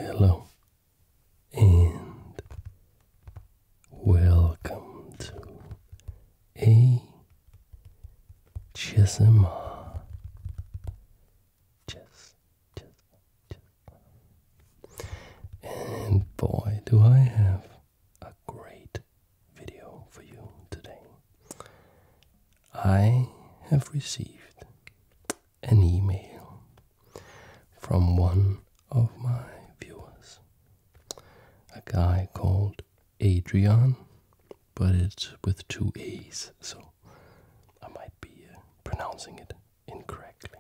Hello and welcome to a ASMR. Chess. And boy, do I have a great video for you today. I have received an email from one of my viewers, a guy called Adrian, but it's with two A's, so I might be pronouncing it incorrectly.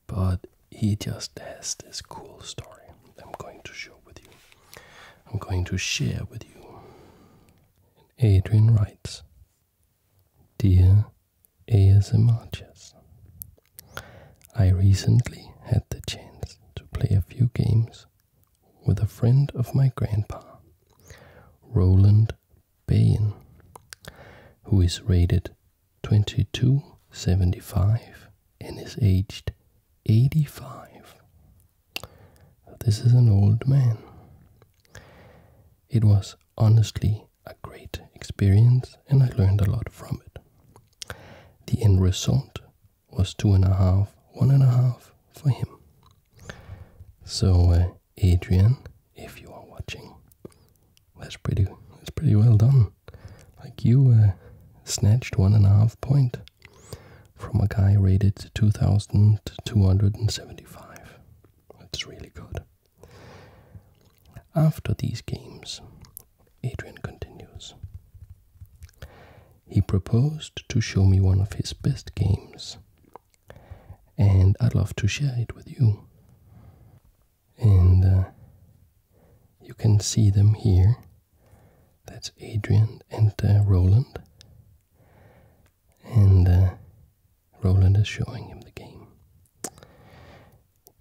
But he just has this cool story I'm going to share with you. I'm going to share with you. Adrian writes, Dear ASMR Chess, I recently had the chance to play a few games with a friend of my grandpa, Roland Beyen, who is rated 2275 and is aged 85. This is an old man. It was honestly a great experience and I learned a lot from it. The end result was 2.5, 1.5 for him. So Adrian, if you are watching, that's pretty well done. Like you snatched 1.5 point from a guy rated 2275. That's really good. After these games, Adrian continues. He proposed to show me one of his best games, and I'd love to share it with you. And you can see them here. That's Adrian and Roland. And Roland is showing him the game.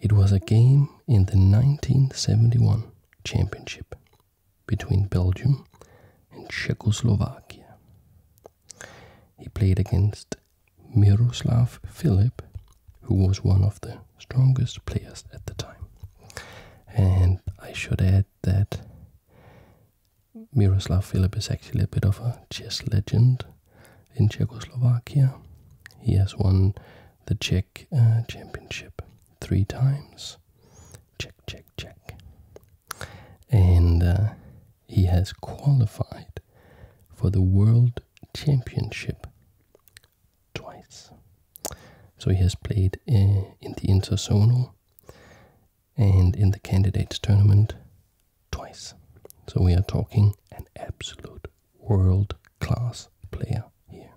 It was a game in the 1971 championship between Belgium and Czechoslovakia. He played against Miroslav Filip, who was one of the strongest players at the time. And I should add that Miroslav Filip is actually a bit of a chess legend in Czechoslovakia. He has won the Czech championship 3 times. Check. And he has qualified for the World Championship twice. So he has played in the interzonal and in the candidates tournament twice. So we are talking an absolute world-class player here.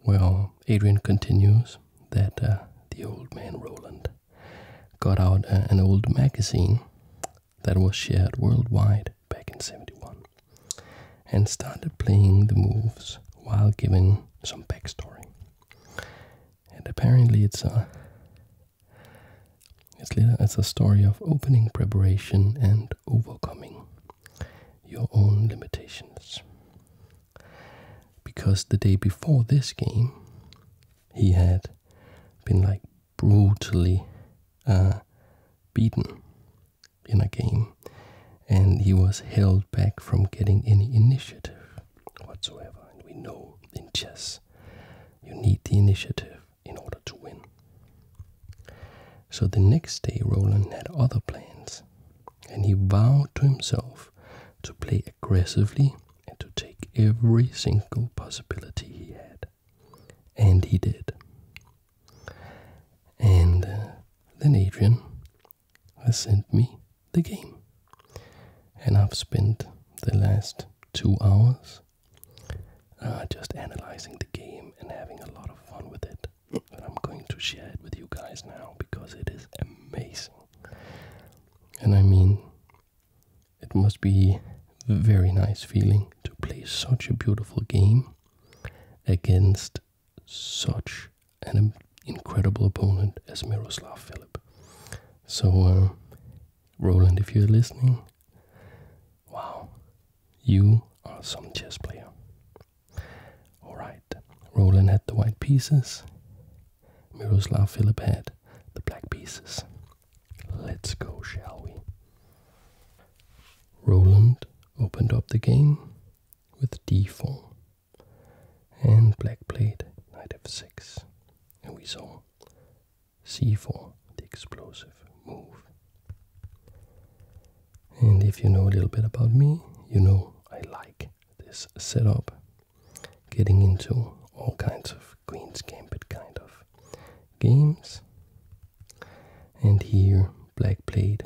Well, Adrian continues that the old man Roland got out an old magazine that was shared worldwide back in '71 and started playing the moves while giving some backstory. And apparently it's a story of opening preparation and overcoming your own limitations. Because the day before this game, he had been like brutally beaten in a game, and he was held back from getting any initiative whatsoever. And we know in chess, you need the initiative in order to win. So the next day, Roland had other plans, and he vowed to himself to play aggressively and to take every single possibility he had. And he did. And then Adrian has sent me the game. And I've spent the last 2 hours just analyzing the game and having a lot of fun with it. And I'm going to share it with you guys now because it is amazing. And I mean, it must be a very nice feeling to play such a beautiful game against such an incredible opponent as Miroslav Filip. So, Roland, if you're listening, wow, you are some chess player. Alright, Roland had the white pieces, Miroslav Filip had the black pieces. races. Let's go, shall we? Roland opened up the game with d4, and black played knight f6, and we saw c4, the explosive move. And if you know a little bit about me, you know I like this setup, getting into all kinds of Queen's Gambit kind of games. And here black played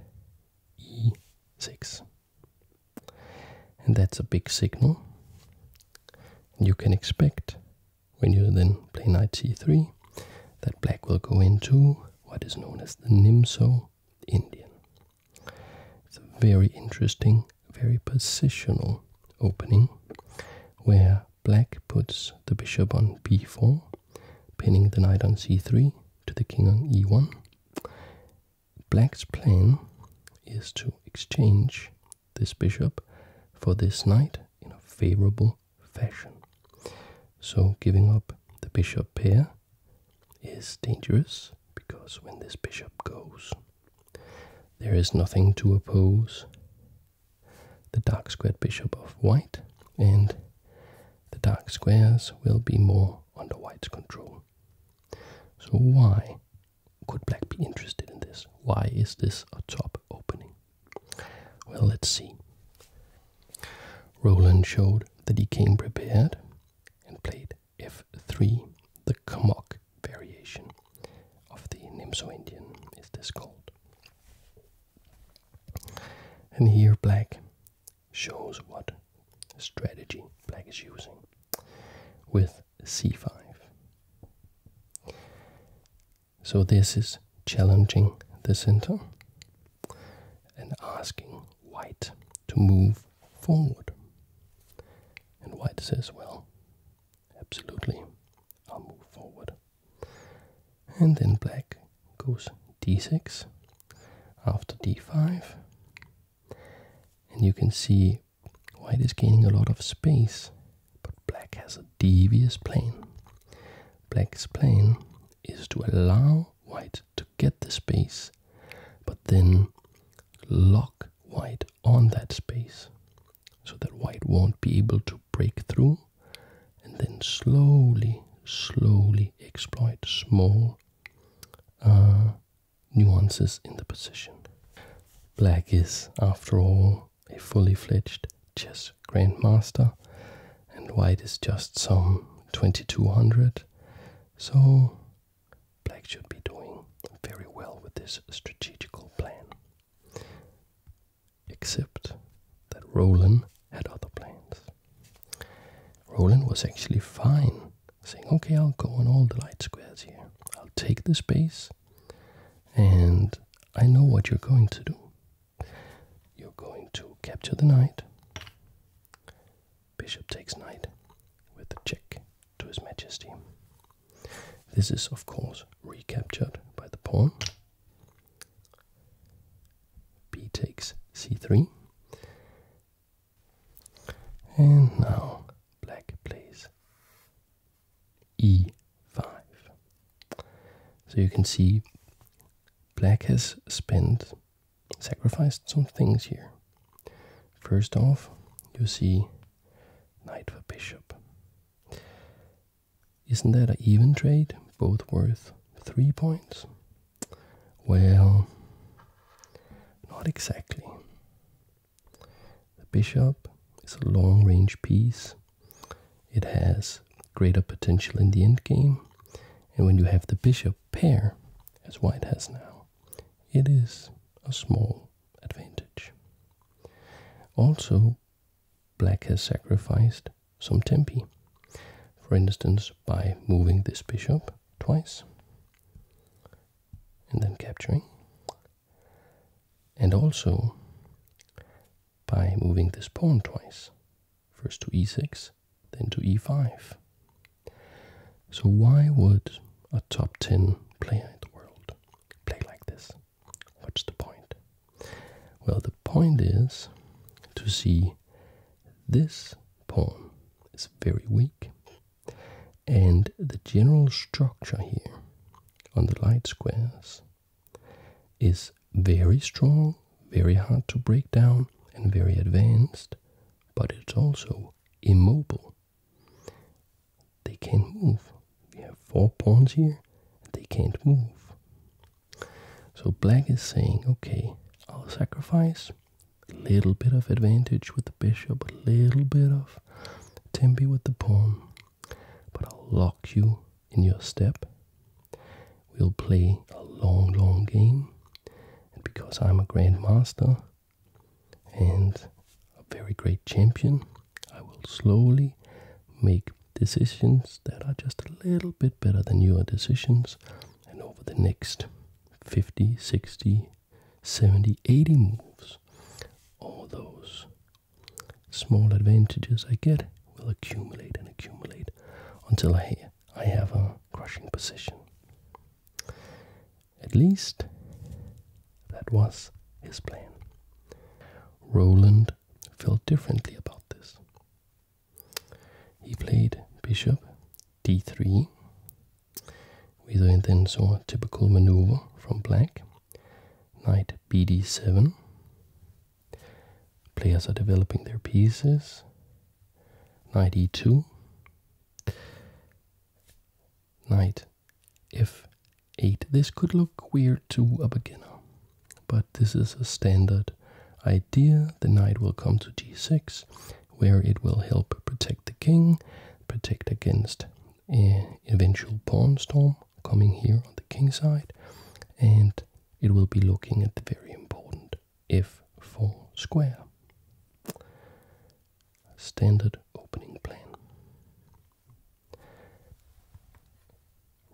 e6. And that's a big signal. You can expect, when you then play knight c3, that black will go into what is known as the Nimzo Indian. It's a very interesting, very positional opening, where black puts the bishop on b4, pinning the knight on c3 to the king on e1. Black's plan is to exchange this bishop for this knight in a favorable fashion. So giving up the bishop pair is dangerous, because when this bishop goes, there is nothing to oppose the dark squared bishop of white, and the dark squares will be more under white's control. So why could black be interested in this? Why is this a top opening? Well, let's see. Roland showed that he came prepared and played f3, the Kamok variation of the Nimzo Indian, is this called. And here black shows what strategy black is using with c5. So this is challenging the center and asking white to move forward. And white says, well, absolutely, I'll move forward. And then black goes d6 after d5. And you can see white is gaining a lot of space, but black has a devious plan. Black's plan is to allow white to get the space, but then lock white on that space, so that white won't be able to break through, and then slowly exploit small nuances in the position. Black is, after all, a fully fledged chess grandmaster, and white is just some 2200, so black should be doing very well with this strategical plan. Except that Roland had other plans. Roland was actually fine, saying, okay, I'll go on all the light squares here. I'll take the space, and I know what you're going to do. You're going to capture the knight. Bishop takes knight with a check to His Majesty. This is, of course, recaptured by the pawn. B takes c3. And now black plays e5. So you can see black has sacrificed some things here. First off, you see knight for bishop. Isn't that an even trade? Both worth 3 points? Well, not exactly. The bishop is a long-range piece. It has greater potential in the endgame, and when you have the bishop pair, as white has now, it is a small advantage. Also, black has sacrificed some tempi, for instance by moving this bishop twice and then capturing, and also by moving this pawn twice, first to e6, then to e5. So why would a top 10 player in the world play like this? What's the point? Well, the point is to see this pawn is very weak, and the general structure here on the light squares is very strong, very hard to break down, and very advanced, but it's also immobile. They can't move. We have 4 pawns here, and they can't move. So black is saying, okay, I'll sacrifice a little bit of advantage with the bishop, a little bit of tempi with the pawn, but I'll lock you in your step. We'll play a long, long game, and because I'm a grandmaster and a very great champion, I will slowly make decisions that are just a little bit better than your decisions, and over the next 50, 60, 70, 80 moves, all those small advantages I get will accumulate and accumulate until I have a crushing position. At least that was his plan. Roland felt differently about this. He played bishop d3. We then saw a typical maneuver from black. Knight bd7. Players are developing their pieces. Knight e2. Knight f8. This could look weird to a beginner, but this is a standard idea. The knight will come to g6, where it will help protect the king, protect against an eventual pawn storm coming here on the king side, and it will be looking at the very important f4 square. Standard opening plan.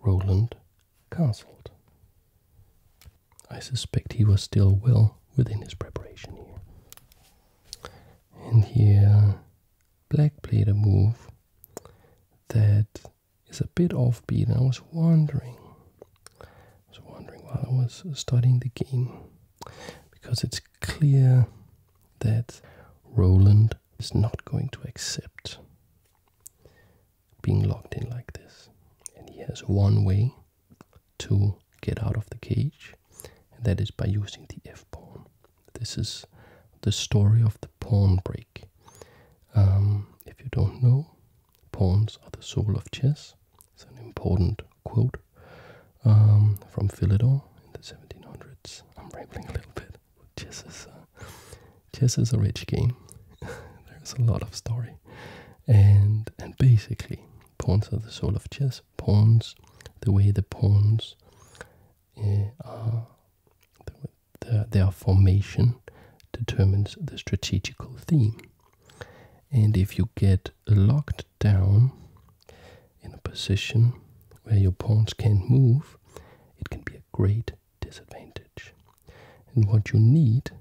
Roland castled. I suspect he was still well within his preparation here. And here black played a move that is a bit offbeat, and I was wondering while I was studying the game, because it's clear that Roland is not going to accept being locked in like this. And he has one way to get out of the cage, and that is by using the f-pawn. This is the story of the pawn break. If you don't know, pawns are the soul of chess. It's an important quote from Filip in the 1700s. I'm rambling a little bit. Chess is a rich game. There's a lot of story, and basically pawns are the soul of chess. Pawns, the way the pawns are, their formation determines the strategical theme. And if you get locked down in a position where your pawns can't move, it can be a great disadvantage. And what you need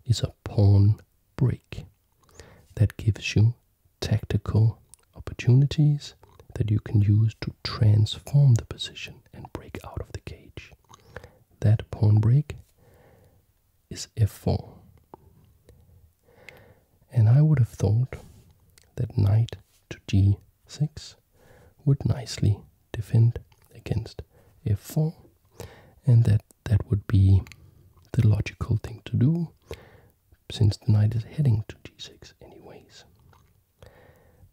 is a pawn break that gives you tactical opportunities that you can use to transform the position and break out of the cage. That pawn break is f4. And I would have thought that knight to g6 would nicely defend against f4, and that would be the logical thing to do, since the knight is heading to g6 anyways.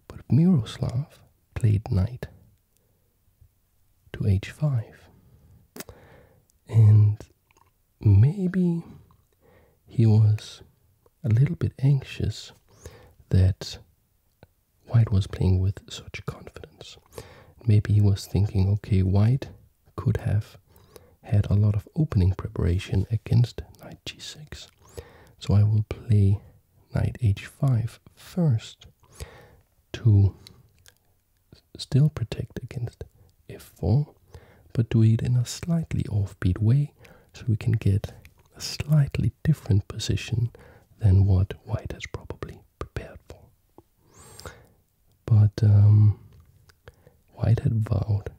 But Miroslav played knight to h5, and maybe he was a little bit anxious that white was playing with such confidence. Maybe he was thinking, okay, white could have had a lot of opening preparation against knight g6, so I will play knight h5 first to still protect against f4, but do it in a slightly offbeat way, so we can get a slightly different position than what white has probably prepared for. But white had vowed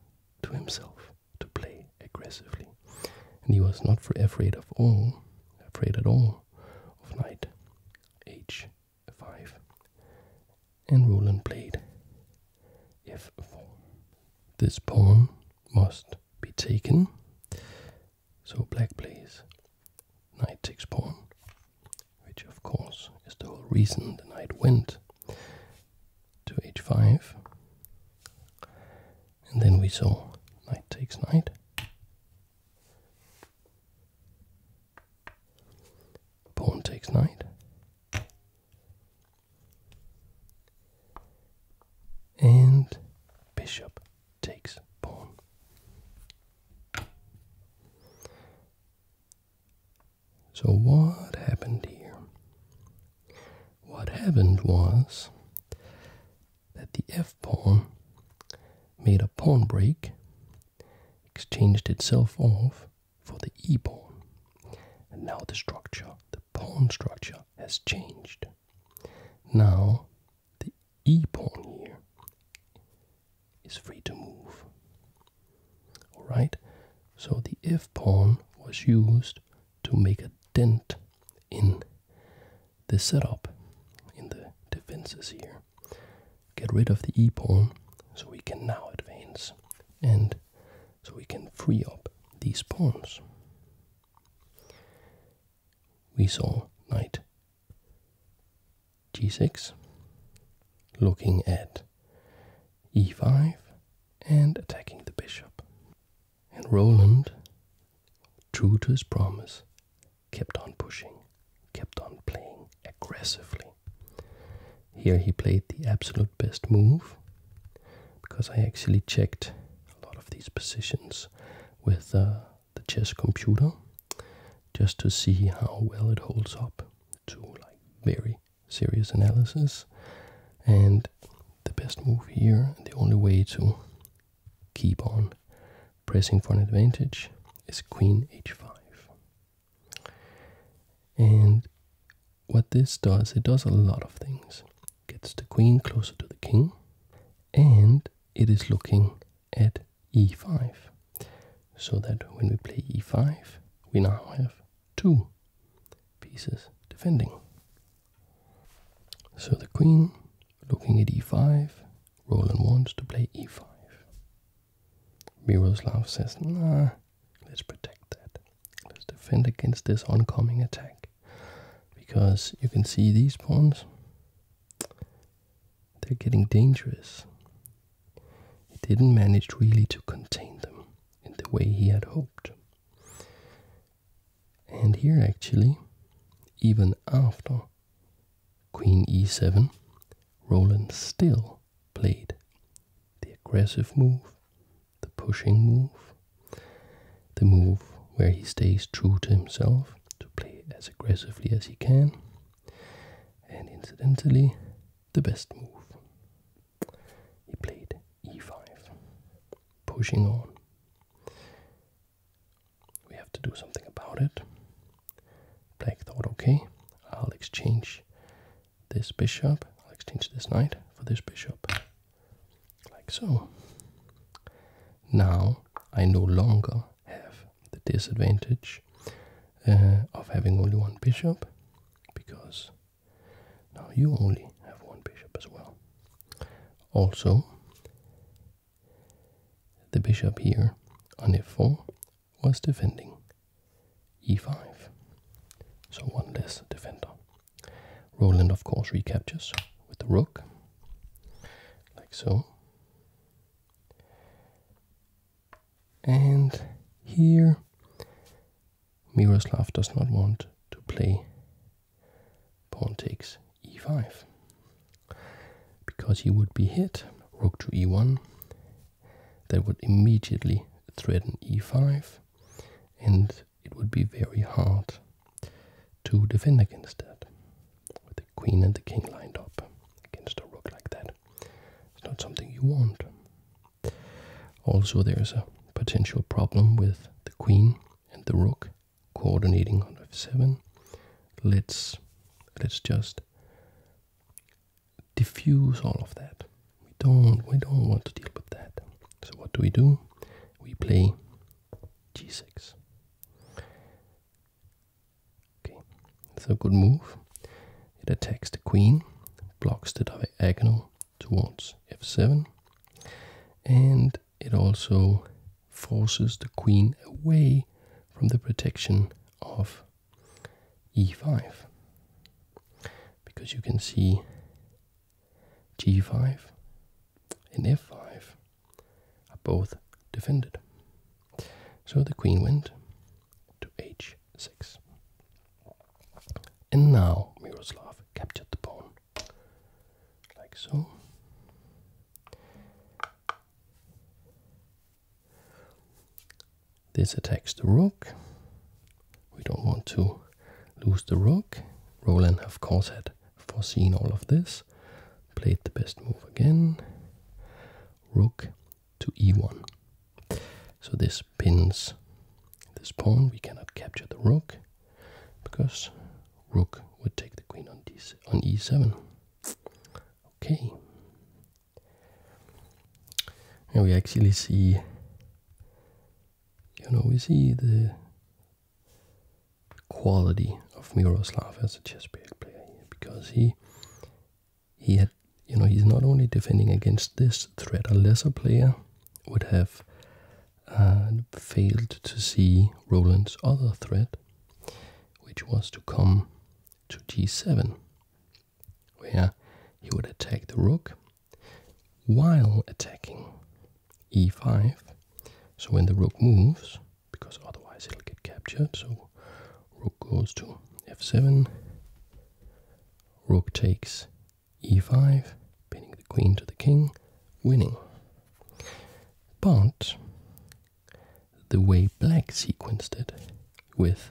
to himself to play aggressively, and he was not afraid at all of knight h5, and Roland played f4. This pawn must be taken, so black plays reason, the knight went to h5. And then we saw knight takes knight. Pawn takes knight. And bishop takes pawn. So what happened here? What happened was that the f-pawn made a pawn break, exchanged itself off for the e-pawn. And now the structure, the pawn structure, has changed. Now the e-pawn here is free to move. Alright, so the f-pawn was used to make a dent in the setup, in the defenses here. Get rid of the e-pawn so we can now advance, and so we can free up these pawns. We saw knight g6, looking at e5 and attacking the bishop. And Roland, true to his promise, kept on pushing, kept on playing aggressively. Here he played the absolute best move, because I actually checked a lot of these positions with the chess computer, just to see how well it holds up to like very serious analysis. And the best move here, and the only way to keep on pressing for an advantage, is queen h5. And what this does, it does a lot of things. Gets the queen closer to the king, and it is looking at e5. So that when we play e5, we now have two pieces defending. So the queen looking at e5, Roland wants to play e5. Miroslav says, nah, let's protect that. Let's defend against this oncoming attack. Because you can see these pawns, they're getting dangerous. He didn't manage really to contain them in the way he had hoped. And here actually, even after queen e7, Roland still played the aggressive move, the pushing move, the move where he stays true to himself to play as aggressively as he can, and incidentally, the best move. He played e5, pushing on. We have to do something about it. Black thought, okay, I'll exchange this bishop, I'll exchange this knight for this bishop, like so. Now I no longer have the disadvantage of having only one bishop, because now you only have one bishop as well. Also, the bishop here on f4 was defending e5, so one less defender. Roland, of course, recaptures with the rook, like so. And here, Miroslav does not want to play pawn takes e5, because he would be hit, rook to e1, that would immediately threaten e5, and it would be very hard to defend against that, with the queen and the king lined up against a rook like that. It's not something you want. Also, there's a potential problem with the queen and the rook coordinating on f7. Let's just diffuse all of that. We don't want to deal with that. So what do? We play g6. Okay, it's a good move. It attacks the queen, blocks the diagonal towards f7, and it also forces the queen away from the protection of e5, because you can see g5 and f5 are both defended. So the queen went to h6. And now Miroslav captured the pawn, like so. This attacks the rook. We don't want to lose the rook. Roland, of course, had foreseen all of this. Played the best move again. Rook to e1. So this pins this pawn. We cannot capture the rook because rook would take the queen on e7. Okay. And we actually see, we see the quality of Miroslav as a chess player here, because he had, he's not only defending against this threat. A lesser player would have failed to see Roland's other threat, which was to come to g7, where he would attack the rook while attacking e5. So when the rook moves, because otherwise it'll get captured, so rook goes to f7, rook takes e5, pinning the queen to the king, winning. But the way black sequenced it with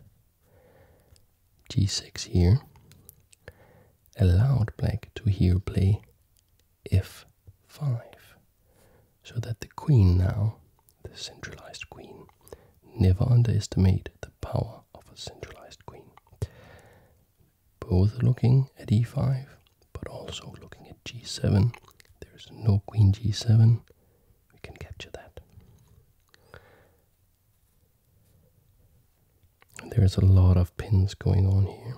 g6 here allowed black to here play f5, so that the queen now, the centralized queen, never underestimate the power of a centralized queen. Both looking at e5, but also looking at g7. There's no queen g7. We can capture that. And there's a lot of pins going on here.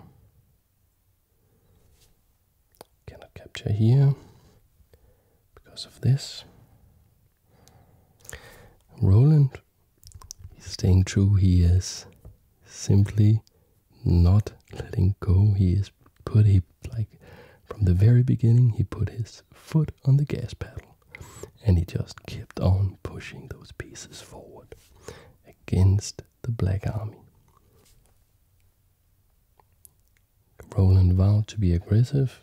Cannot capture here because of this. Roland is staying true. He is simply not letting go. From the very beginning, he put his foot on the gas pedal, and he just kept on pushing those pieces forward against the black army. Roland vowed to be aggressive,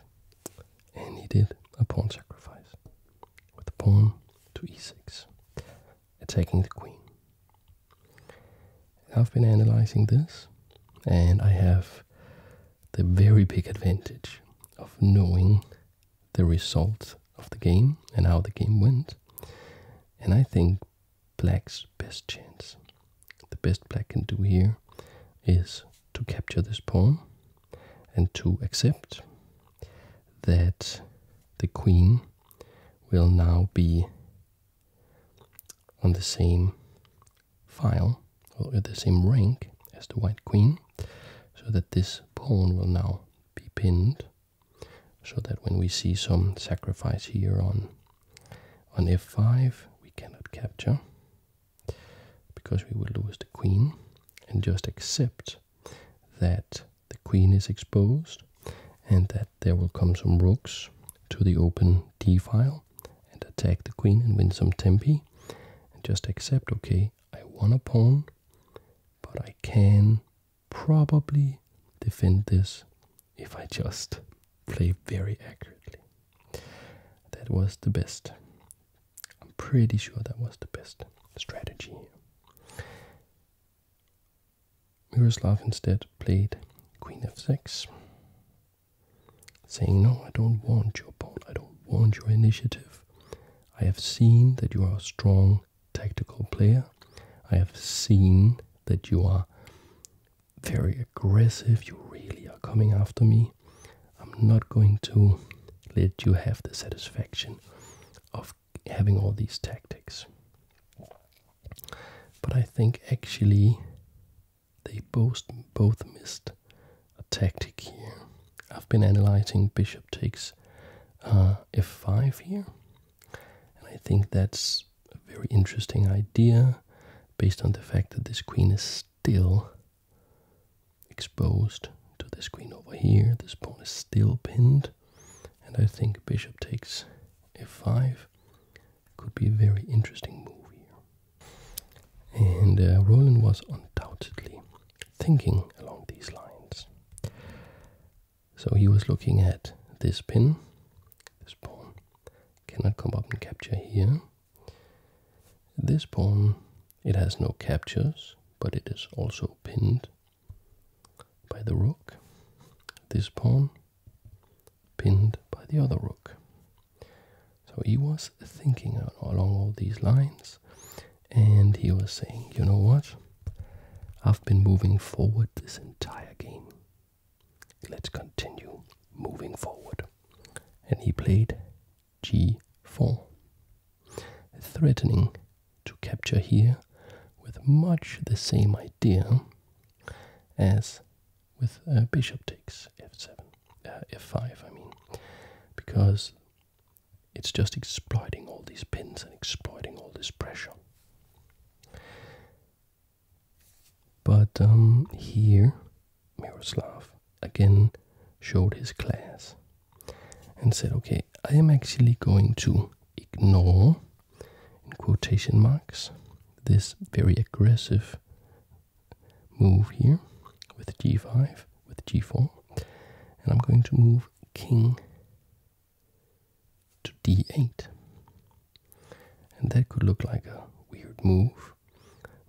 and he did a pawn sacrifice with the pawn to e6, attacking the queen. I've been analyzing this, and I have the very big advantage of knowing the result of the game and how the game went. And I think black's best chance, the best black can do here, is to capture this pawn and to accept that the queen will now be on the same file, or the same rank as the white queen, so that this pawn will now be pinned, so that when we see some sacrifice here on f5, we cannot capture, because we will lose the queen, and just accept that the queen is exposed and that there will come some rooks to the open d file and attack the queen and win some tempi, and just accept, okay, I won a pawn, but I can probably defend this if I just play very accurately. That was the best. I'm pretty sure that was the best strategy here. Miroslav instead played queen f6, saying, no, I don't want your pawn, I don't want your initiative. I have seen that you are a strong tactical player. I have seen that you are very aggressive. You really are coming after me. I'm not going to let you have the satisfaction of having all these tactics. But I think actually they both missed a tactic here. I've been analyzing bishop takes f5 here, and I think that's a very interesting idea based on the fact that this queen is still exposed to this queen over here. This pawn is still pinned. And I think bishop takes f5 could be a very interesting move here. And Roland was undoubtedly thinking along these lines. So he was looking at this pin. This pawn cannot come up and capture here. This pawn, it has no captures, but it is also pinned by the rook. This pawn pinned by the other rook. So he was thinking along all these lines, and he was saying, you know what? I've been moving forward this entire game. Let's continue moving forward. And he played g4, threatening to capture here with much the same idea as with bishop takes f7, f5 I mean, because it's just exploiting all these pins and exploiting all this pressure. But here Miroslav again showed his class and said, okay, I am actually going to ignore, in quotation marks, this very aggressive move here with g5, with g4, and I'm going to move king to d8. And that could look like a weird move,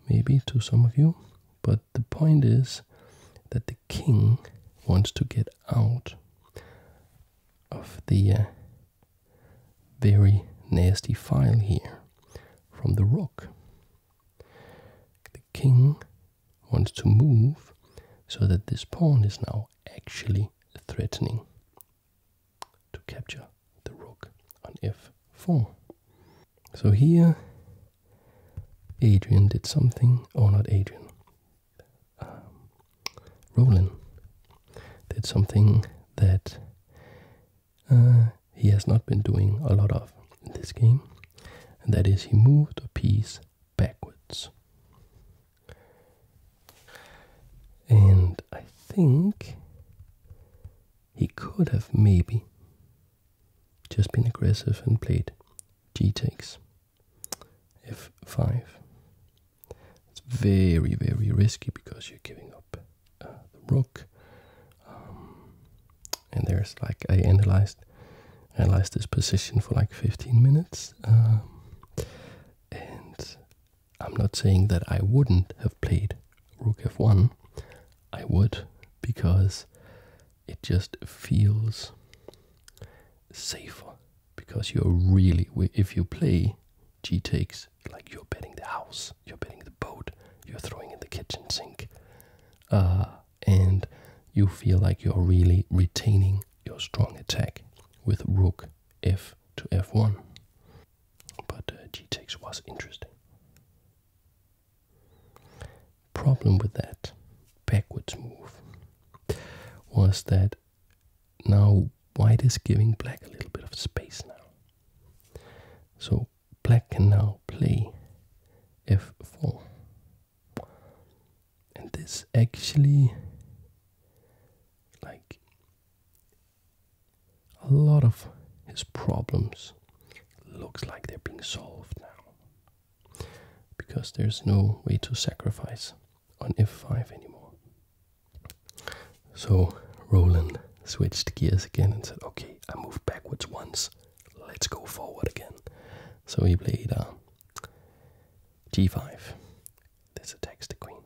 maybe to some of you, but the point is that the king wants to get out of the very nasty file here from the rook. The king wants to move so that this pawn is now actually threatening to capture the rook on f4. So here Adrian did something, or not Adrian, Roland did something that he has not been doing a lot of in this game, and that is he moved a piece backwards. And I think he could have maybe just been aggressive and played g takes f5. It's very, very risky because you're giving up the rook. And there's like, I analyzed this position for like 15 minutes. And I'm not saying that I wouldn't have played rook f1. I would, because it just feels safer. Because you're really, if you play g takes, like you're betting the house, you're betting the boat, you're throwing in the kitchen sink. And you feel like you're really retaining your strong attack with rook f to f1. But g takes was interesting. Problem with that backwards move was that now white is giving black a little bit of space now. So black can now play f4. And this actually, like, a lot of his problems looks like they're being solved now, because there's no way to sacrifice on f5 anymore. So Roland switched gears again and said, okay, I moved backwards once, let's go forward again. So he played g5. This attacks the queen.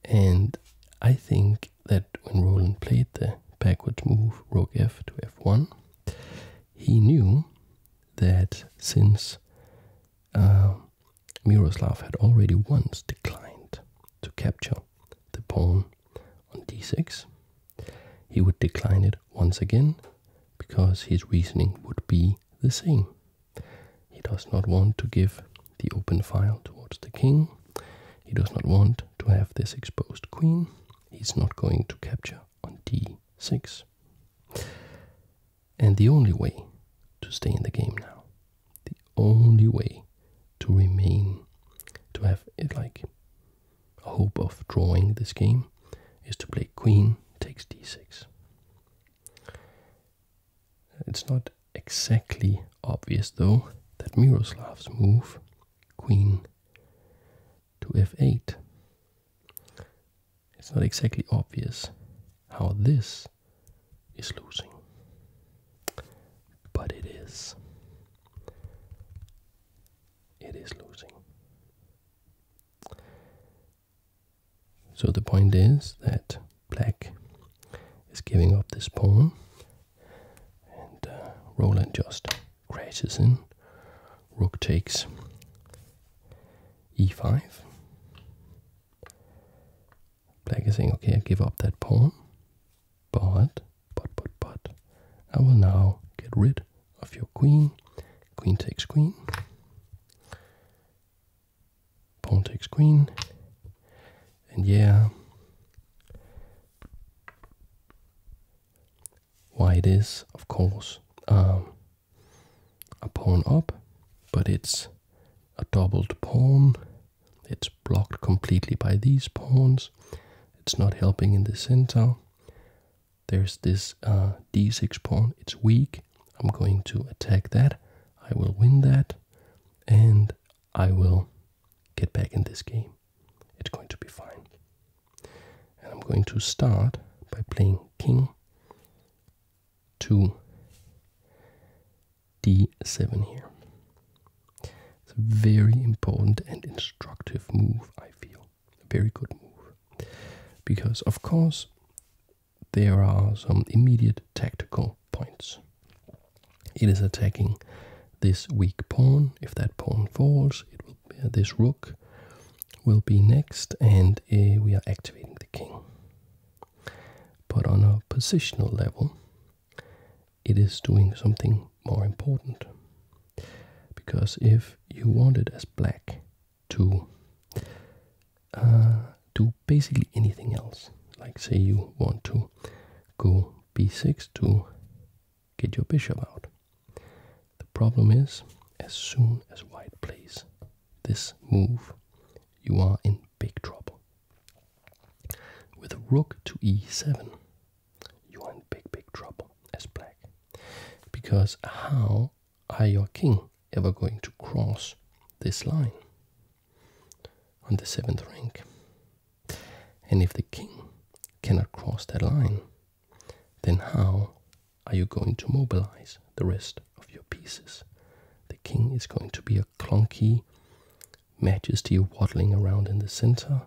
And I think that when Roland played the backwards move, rook f to f1, he knew that since Miroslav had already once declined to capture the pawn on d6, he would decline it once again, because his reasoning would be the same. He does not want to give the open file towards the king. He does not want to have this exposed queen. He's not going to capture on d6. And the only way to stay in the game now, the only way to remain, to have it like a hope of drawing this game, is to play queen takes d6. It's not exactly obvious though that Miroslav's move, queen to f8, it's not exactly obvious how this is losing, but it is. It is losing. So the point is that black is giving up this pawn, and Roland just crashes in. Rook takes e5. Black is saying, okay, I give up that pawn, but, I will now get rid of your queen. Queen takes queen. Pawn takes queen. And yeah, white is, of course, a pawn up, but it's a doubled pawn. It's blocked completely by these pawns. It's not helping in the center. There's this d6 pawn. It's weak. I'm going to attack that. I will win that, and I will get back in this game. It's going to be fine. And I'm going to start by playing king to d7 here. It's a very important and instructive move, I feel. A very good move. Because, of course, there are some immediate tactical points. It is attacking this weak pawn. If that pawn falls, it will be, this rook will be next, and we are activating the king. But on a positional level, it is doing something more important. Because if you wanted as black to do basically anything else, like say you want to go b6 to get your bishop out. The problem is, as soon as white plays this move, you are in big trouble. With rook to e7, you are in big trouble as black. Because how are your king ever going to cross this line on the 7th rank? And if the king cannot cross that line, then how are you going to mobilize the rest of your pieces? The king is going to be a clunky majesty waddling around in the center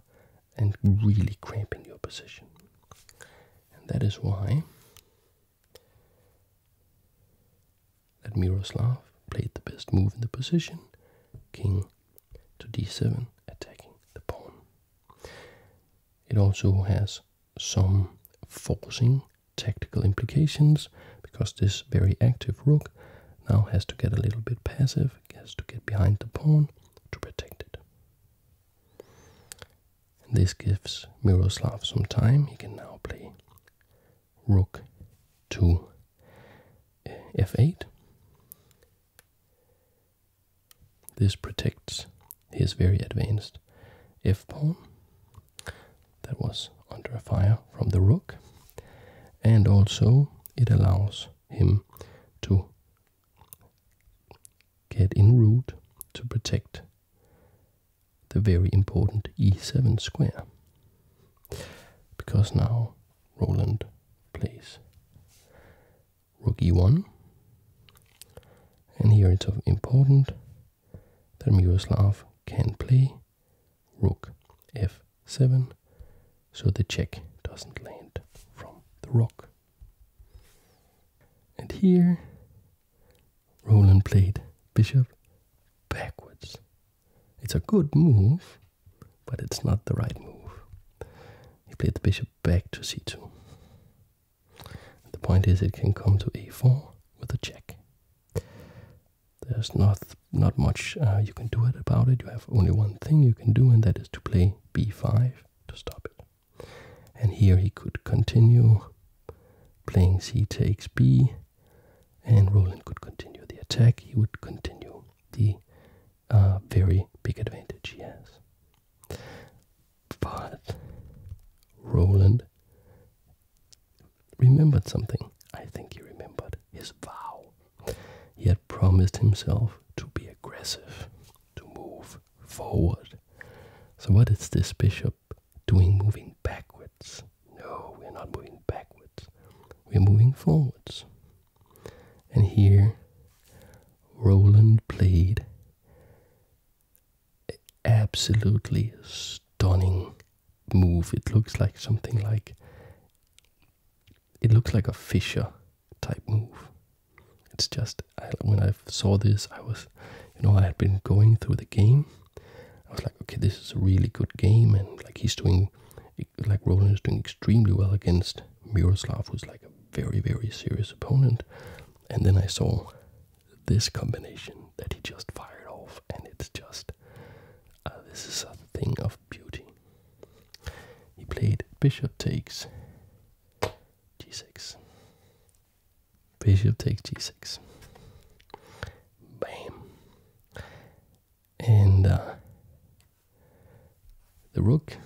and really cramping your position. And that is why that Miroslav played the best move in the position, king to d7, attacking the pawn. It also has some forcing tactical implications, because this very active rook now has to get a little bit passive, has to get behind the pawn to protect it. And this gives Miroslav some time. He can now play rook to f8. This protects his very advanced f-pawn that was under fire from the rook, and also it allows him to get in route to protect the very important e7 square, because now Roland plays rook e1, and here it's important that Miroslav can play rook f7 so the check doesn't land from the rook. And here Roland played bishop backwards. It's a good move, but it's not the right move. He played the bishop back to c2. The point is, it can come to a4 with a check. There's not much you can do about it. You have only one thing you can do, and that is to play b5 to stop it. And here he could continue playing c takes b, and Roland could continue the attack. He would continue the very big advantage he has. But Roland remembered something. I think he remembered his vow. He had promised himself to be aggressive, to move forward. So what is this bishop doing, moving backwards? No, we're not moving backwards. We're moving forwards. And here, Roland played an absolutely stunning move. It looks like something like, it looks like a Fischer type move. It's just, when I saw this, I was, I had been going through the game. I was like, okay, this is a really good game, and like Roland is doing extremely well against Miroslav, who's like a very, very serious opponent. And then I saw this combination that he just fired off, and it's just, this is a thing of beauty. He played bishop takes g6. Bishop takes g6. Bam. And the rook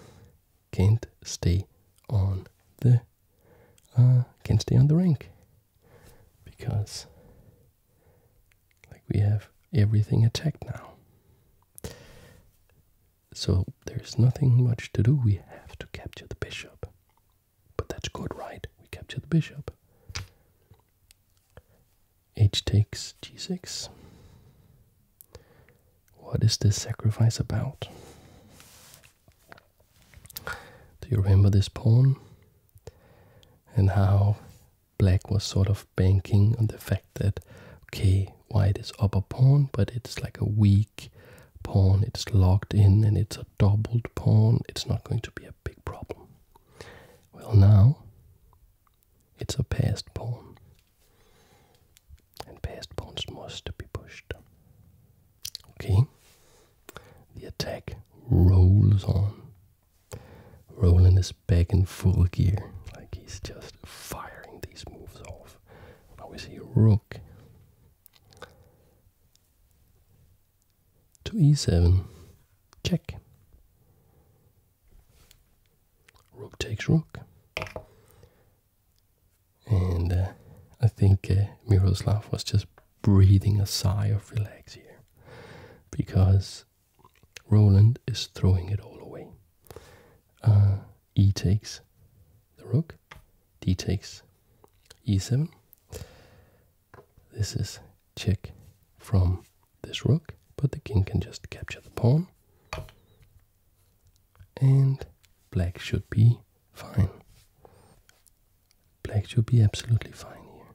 can't stay on the rank, because like we have everything attacked now. So there's nothing much to do. We have to capture the bishop. But that's good, right? We capture the bishop. H takes g6. What is this sacrifice about? Do you remember this pawn? And how black was sort of banking on the fact that, okay, white is up a pawn, but it's like a weak pawn. It's locked in and it's a doubled pawn. It's not going to be a big problem. Well, now it's a passed pawn. And passed pawns must be pushed. Okay. The attack rolls on. Roland is back in full gear. Like he's just firing these moves off. Now we see rook to e7. Check. Rook takes rook. And I think Miroslav was just breathing a sigh of relax here, because Roland is throwing it all away. E takes the rook, D takes e7. This is check from this rook, but the king can just capture the pawn. And black should be fine. Black should be absolutely fine here.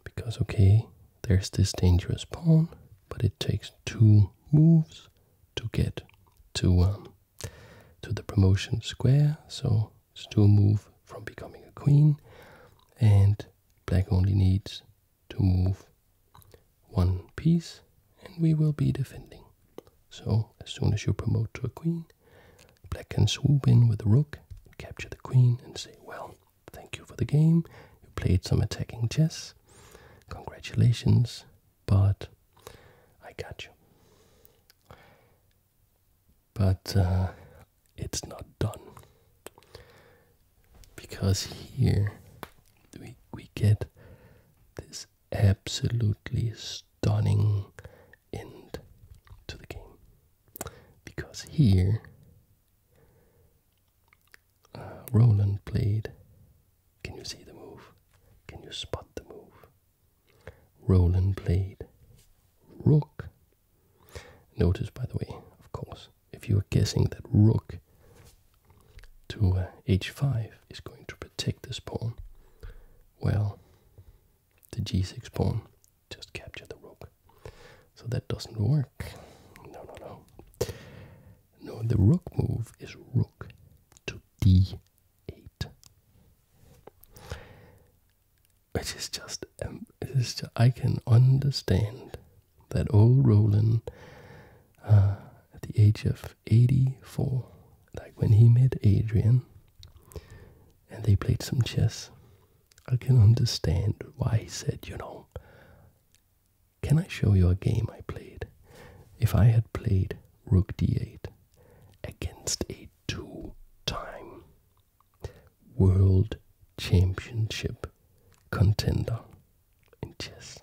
Because, okay, there's this dangerous pawn, but it takes 2 moves to get to the promotion square. So it's 2 moves from becoming a queen, and black only needs to move 1 piece, and we will be defending. So as soon as you promote to a queen, black can swoop in with the rook, capture the queen, and say, well, thank you for the game. You played some attacking chess. Congratulations, but I got you. But it's not done, because here we get this absolutely stunning end to the game. Because here Roland played, can you see the move? Can you spot the move? Roland played rook. Notice, by the way, of course, if you are guessing that rook to h5 is going to protect this pawn, well, the g6 pawn just captured the rook. So that doesn't work. No. No, the rook move is rook to d8. Which is just, I can understand that old Roland at the age of 84, like when he met Adrian and they played some chess, I can understand why he said, can I show you a game I played? If I had played rook d8 against a 2-time world championship contender in chess.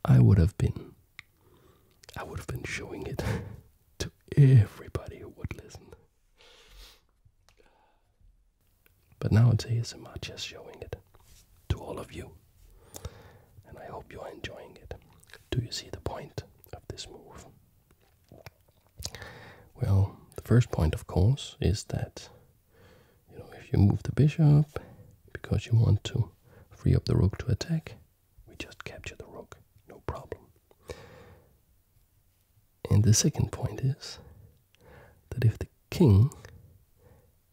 I would have been showing it to everybody who would listen. But now it's ASMR just showing it to all of you. And I hope you are enjoying it. Do you see the point of this move? Well, the first point, of course, is that, you know, if you move the bishop because you want to free up the rook to attack, we just capture the rook, no problem. And the second point is that if the king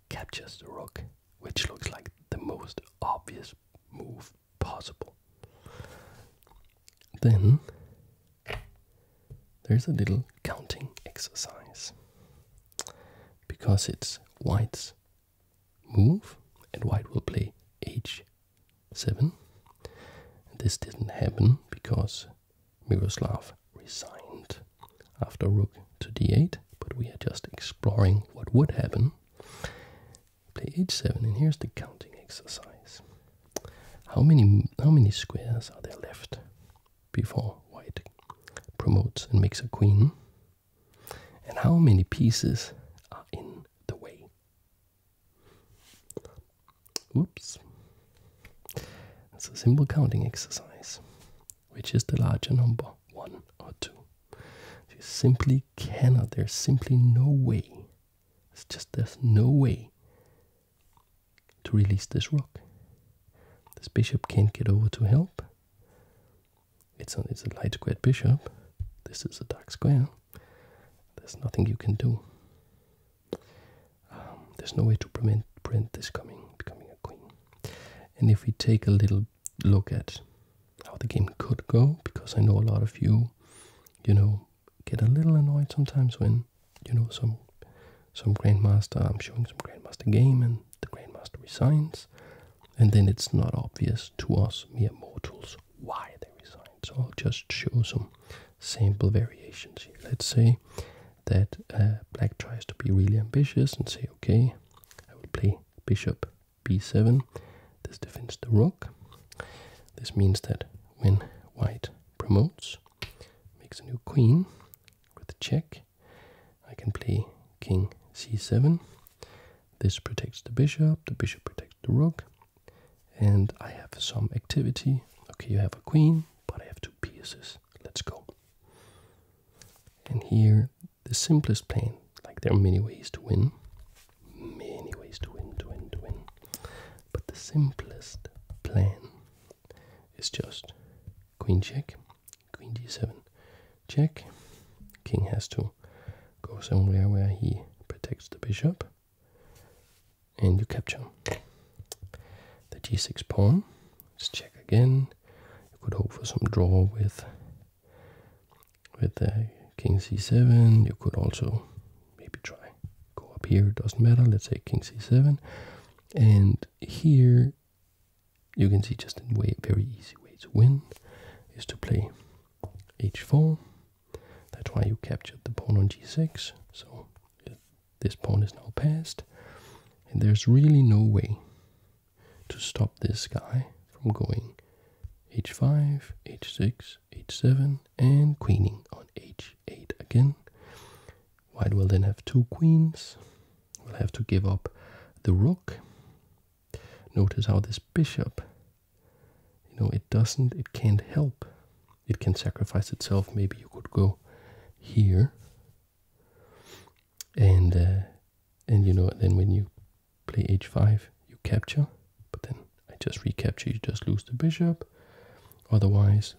captures the rook, which looks like the most obvious move possible, then there's a little counting exercise. Because it's white's move, and white will play h7. This didn't happen because Miroslav resigned after rook to d8, but we are just exploring what would happen. Play h7, and here's the counting exercise. How many squares are there left before white promotes and makes a queen? And how many pieces are in the way? Oops. It's a simple counting exercise. Which is the larger number, 1 or 2? You simply cannot, there's simply no way. It's just there's no way to release this rook. This bishop can't get over to help. It's a light squared bishop. This is a dark square. There's nothing you can do. There's no way to prevent this becoming a queen. And if we take a little look at how the game could go, because I know a lot of you, get a little annoyed sometimes when, some grandmaster, I'm showing some grandmaster game and the grandmaster resigns, and then it's not obvious to us mere mortals why they resign. So I'll just show some sample variations here. Let's say that black tries to be really ambitious and say, okay, I will play bishop b7. This defends the rook. This means that when white promotes, makes a new queen with a check, I can play king c7. This protects the bishop protects the rook, and I have some activity. Okay, you have a queen, but I have 2 pieces. Let's go. And here, the simplest plan, like there are many ways to win. Many ways to win. But the simplest plan is just queen check, queen d7 check. King has to go somewhere where he protects the bishop, and you capture the g6 pawn. Let's check again. You could hope for some draw with king c7. You could also maybe try go up here. It doesn't matter. Let's say king c7, and here you can see just a very easy way to win is to play h4. That's why you captured the pawn on g6. So this pawn is now passed, and there's really no way to stop this guy from going h5, h6, h7, and queening on h8 again. White will then have 2 queens. We'll have to give up the rook. Notice how this bishop, it can't help. It can sacrifice itself. Maybe you could go here, and then when you play h5, you capture, but then I just recapture, you just lose the bishop. Otherwise,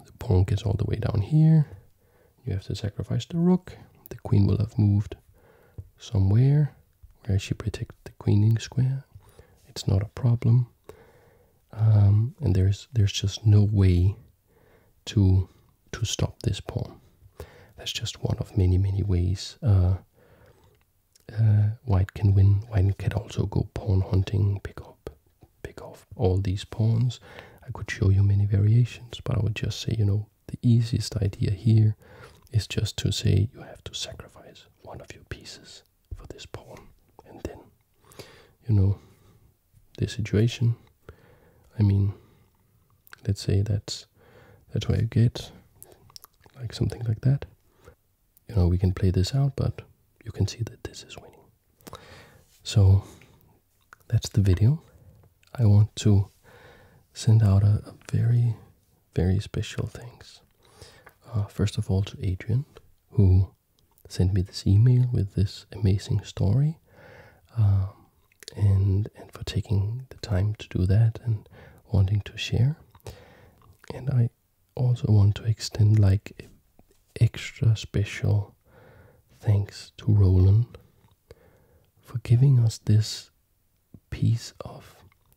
the pawn gets all the way down here. You have to sacrifice the rook. The queen will have moved somewhere where she protects the queening square. It's not a problem, and there's just no way to stop this pawn. That's just one of many ways white can win. White can also go pawn hunting, pick off all these pawns. I could show you many variations, but I would just say, the easiest idea here is just to say you have to sacrifice one of your pieces for this pawn, and then, this situation. I mean, let's say that's where you get like something like that. You know, we can play this out, but you can see that this is winning. So that's the video. I want to send out a very, very special thanks. First of all to Adrian, who sent me this email with this amazing story, and for taking the time to do that and wanting to share. And I also want to extend like extra special thanks to Roland for giving us this piece of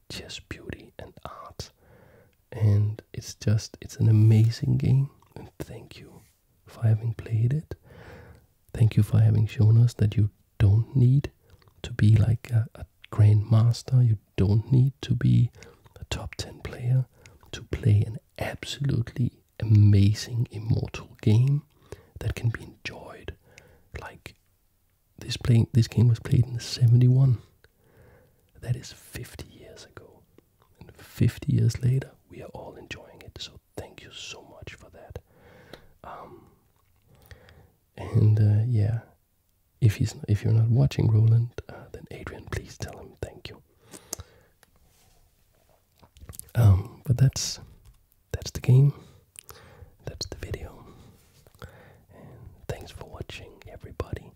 chess beauty and art. And it's an amazing game, and thank you for having played it. Thank you for having shown us that you don't need to be like a grandmaster, you don't need to be a top 10 player to play an absolutely amazing immortal game that can be enjoyed. Like this game was played in '71. That is 50 years ago. And 50 years later, we are all enjoying it. So thank you so much for that. Yeah, if you're not watching Roland, then Adrian, please tell him thank you. But that's the game. That's the video. And thanks for watching, everybody.